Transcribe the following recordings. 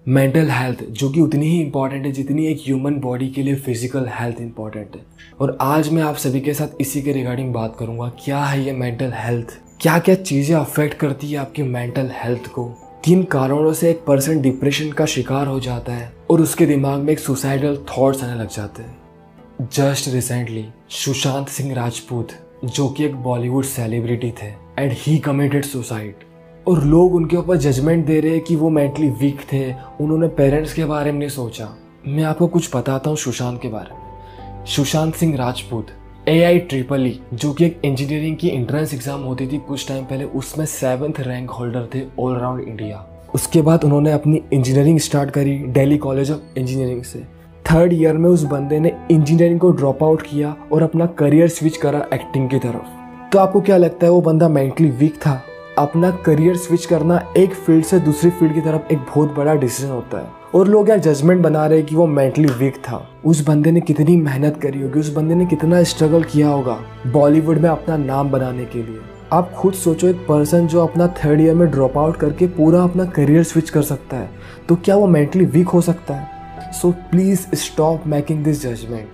Mental health जो कि उतनी ही इम्पॉर्टेंट है जितनी एक ह्यूमन बॉडी के लिए फिजिकल हेल्थ इम्पॉर्टेंट है। और आज मैं आप सभी के साथ इसी के रिगार्डिंग बात करूंगा। क्या है ये मेंटल हेल्थ, क्या क्या चीज़ें अफेक्ट करती है आपकी मेंटल हेल्थ को, किन कारणों से एक पर्सन डिप्रेशन का शिकार हो जाता है और उसके दिमाग में एक सुसाइडल थॉट्स आने लग जाते हैं। जस्ट रिसेंटली सुशांत सिंह राजपूत जो कि एक बॉलीवुड सेलिब्रिटी थे एंड ही कमिटेड सुसाइड, और लोग उनके ऊपर जजमेंट दे रहे हैं कि वो मेंटली वीक थे, उन्होंने पेरेंट्स के बारे में नहीं सोचा। मैं आपको कुछ बताता हूँ सुशांत के बारे में। सुशांत सिंह राजपूत AIEEE जो कि एक इंजीनियरिंग की एंट्रेंस एग्जाम होती थी कुछ टाइम पहले, उसमें 7th रैंक होल्डर थे ऑल अराउंड इंडिया। उसके बाद उन्होंने अपनी इंजीनियरिंग स्टार्ट करी दिल्ली कॉलेज ऑफ इंजीनियरिंग से। 3rd ईयर में उस बंदे ने इंजीनियरिंग को ड्रॉप आउट किया और अपना करियर स्विच करा एक्टिंग की तरफ। तो आपको क्या लगता है वो बंदा मेंटली वीक था? अपना करियर स्विच करना एक फील्ड से दूसरी फील्ड की तरफ एक बहुत बड़ा डिसीजन होता है, और लोग यार जजमेंट बना रहे हैं कि वो मेंटली वीक था। उस बंदे ने कितनी मेहनत करी होगी, उस बंदे ने कितना स्ट्रगल किया होगा बॉलीवुड में अपना नाम बनाने के लिए। आप खुद सोचो, एक पर्सन जो अपना 3rd ईयर में ड्रॉप आउट करके पूरा अपना करियर स्विच कर सकता है, तो क्या वो मेंटली वीक हो सकता है? So please stop making this judgement.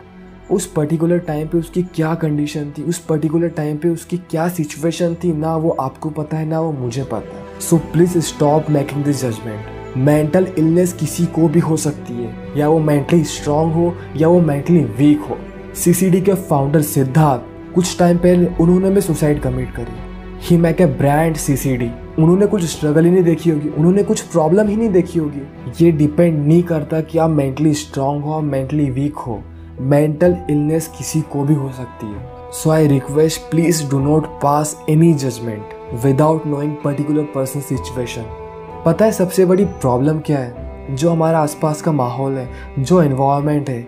उस पर्टिकुलर टाइम पे उसकी क्या कंडीशन थी, उस पर्टिकुलर टाइम पे उसकी क्या सिचुएशन थी, ना वो आपको पता है ना वो मुझे पता है। So please stop making this judgement. Mental illness किसी को भी हो सकती है, या वो मेंटली स्ट्रांग हो या वो मेंटली वीक हो। CCD के फाउंडर सिद्धार्थ कुछ टाइम पहले उन्होंने भी सुसाइड कमिट करी। ही मेक ए ब्रांड CCD। उन्होंने कुछ स्ट्रगल ही नहीं देखी होगी, उन्होंने कुछ प्रॉब्लम ही नहीं देखी होगी। ये डिपेंड नहीं करता कि आप मेंटली स्ट्रांग हो, मेंटली वीक हो। मेंटल इलनेस किसी को भी हो सकती है। So I request, please do not pass any judgement without knowing particular person situation. पता है सबसे बड़ी प्रॉब्लम क्या है? जो हमारा आसपास का माहौल है, जो एनवायरनमेंट है,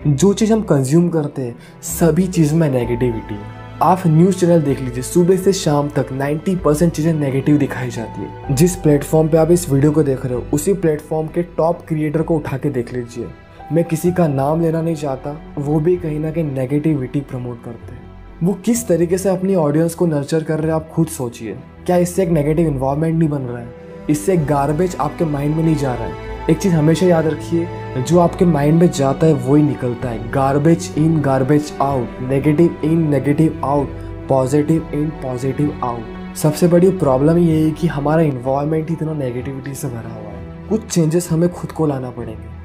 जो चीज़ हम कंज्यूम करते हैं, सभी चीज़ में नेगेटिविटी है। आप न्यूज़ चैनल देख लीजिए, सुबह से शाम तक 90% चीज़ें नेगेटिव दिखाई जाती है। जिस प्लेटफॉर्म पे आप इस वीडियो को देख रहे हो, उसी प्लेटफॉर्म के टॉप क्रिएटर को उठा के देख लीजिए। मैं किसी का नाम लेना नहीं चाहता, वो भी कहीं ना कहीं नेगेटिविटी प्रमोट करते हैं। वो किस तरीके से अपनी ऑडियंस को नर्चर कर रहे हैं आप खुद सोचिए। क्या इससे एक नेगेटिव एनवायरनमेंट नहीं बन रहा है? इससे एक गार्बेज आपके माइंड में नहीं जा रहा है? एक चीज़ हमेशा याद रखिए, जो आपके माइंड में जाता है वही निकलता है। Garbage in garbage out, negative in negative out, positive in positive out. सबसे बड़ी प्रॉब्लम ये है कि हमारा इन्वायरमेंट इतना नेगेटिविटी से भरा हुआ है। कुछ चेंजेस हमें खुद को लाना पड़ेंगे।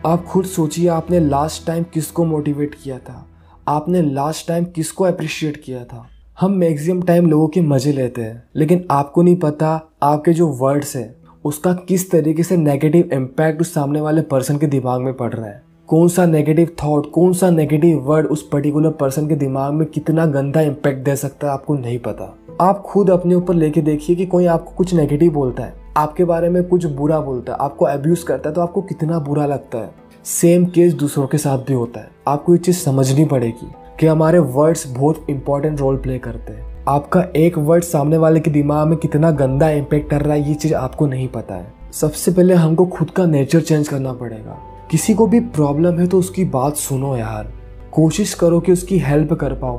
आप खुद सोचिए, आपने लास्ट टाइम किसको मोटिवेट किया था? आपने लास्ट टाइम किसको अप्रिशिएट किया था? हम मैक्सिमम टाइम लोगों के मजे लेते हैं, लेकिन आपको नहीं पता आपके जो वर्ड्स है उसका किस तरीके से नेगेटिव इम्पैक्ट उस सामने वाले पर्सन के दिमाग में पड़ रहा है। कौन सा नेगेटिव थॉट, कौन सा नेगेटिव वर्ड उस पर्टिकुलर पर्सन के दिमाग में कितना गंदा इम्पैक्ट दे सकता है, आपको नहीं पता। आप खुद अपने ऊपर लेके देखिए कि कोई आपको कुछ नेगेटिव बोलता है, आपके बारे में कुछ बुरा बोलता है, आपको अब्यूज करता है, तो आपको कितना बुरा लगता है। सेम केस दूसरों के साथ भी होता है। आपको ये चीज़ समझनी पड़ेगी कि हमारे वर्ड्स बहुत इंपॉर्टेंट रोल प्ले करते हैं। आपका एक वर्ड सामने वाले के दिमाग में कितना गंदा इम्पैक्ट कर रहा है, ये चीज़ आपको नहीं पता है। सबसे पहले हमको खुद का नेचर चेंज करना पड़ेगा। किसी को भी प्रॉब्लम है तो उसकी बात सुनो यार, कोशिश करो कि उसकी हेल्प कर पाओ,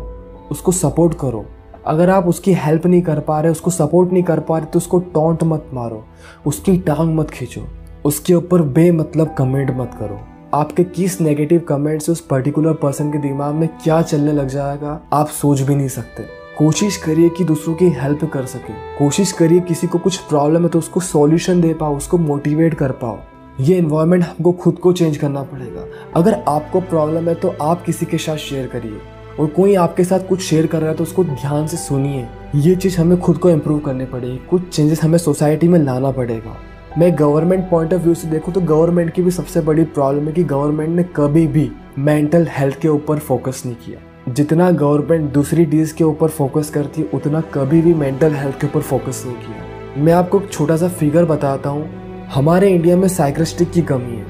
उसको सपोर्ट करो। अगर आप उसकी हेल्प नहीं कर पा रहे, उसको सपोर्ट नहीं कर पा रहे, तो उसको टॉन्ट मत मारो, उसकी टांग मत खींचो, उसके ऊपर बेमतलब कमेंट मत करो। आपके किस नेगेटिव कमेंट से उस पर्टिकुलर पर्सन के दिमाग में क्या चलने लग जाएगा आप सोच भी नहीं सकते। कोशिश करिए कि दूसरों की हेल्प कर सके। कोशिश करिए किसी को कुछ प्रॉब्लम है तो उसको सॉल्यूशन दे पाओ, उसको मोटिवेट कर पाओ। ये एनवायरनमेंट हमको खुद को चेंज करना पड़ेगा। अगर आपको प्रॉब्लम है तो आप किसी के साथ शेयर करिए, और कोई आपके साथ कुछ शेयर कर रहा है तो उसको ध्यान से सुनिए। ये चीज़ हमें खुद को इम्प्रूव करनी पड़ेगी। कुछ चेंजेस हमें सोसाइटी में लाना पड़ेगा। मैं गवर्नमेंट पॉइंट ऑफ व्यू से देखूँ तो गवर्नमेंट की भी सबसे बड़ी प्रॉब्लम है कि गवर्नमेंट ने कभी भी मेंटल हेल्थ के ऊपर फोकस नहीं किया। जितना गवर्नमेंट दूसरी डीज के ऊपर फोकस करती है, उतना कभी भी मेंटल हेल्थ के ऊपर फोकस नहीं किया। मैं आपको एक छोटा सा फिगर बताता हूँ। हमारे इंडिया में साइकियाट्रिस्ट की कमी है।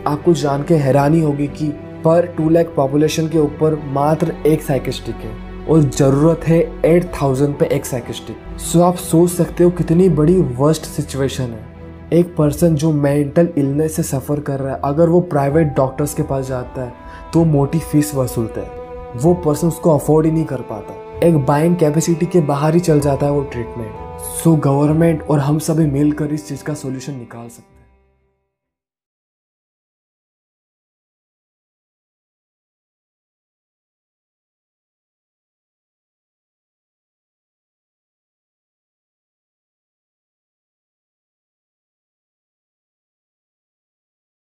आपको जान के हैरानी होगी कि पर 2 लाख पॉपुलेशन के ऊपर मात्र एक साइकियाट्रिस्ट है, और ज़रूरत है 8000 पे एक साइकियाट्रिस्ट। सो आप सोच सकते हो कितनी बड़ी वर्स्ट सिचुएशन है। एक पर्सन जो मेंटल इलनेस से सफ़र कर रहा है, अगर वो प्राइवेट डॉक्टर्स के पास जाता है तो मोटी फीस वसूलता है। वो पर्सन उसको अफोर्ड ही नहीं कर पाता, एक बाइंग कैपेसिटी के बाहर ही चल जाता है वो ट्रीटमेंट। सो गवर्नमेंट और हम सभी मिलकर इस चीज़ का सोल्यूशन निकाल सकते हैं।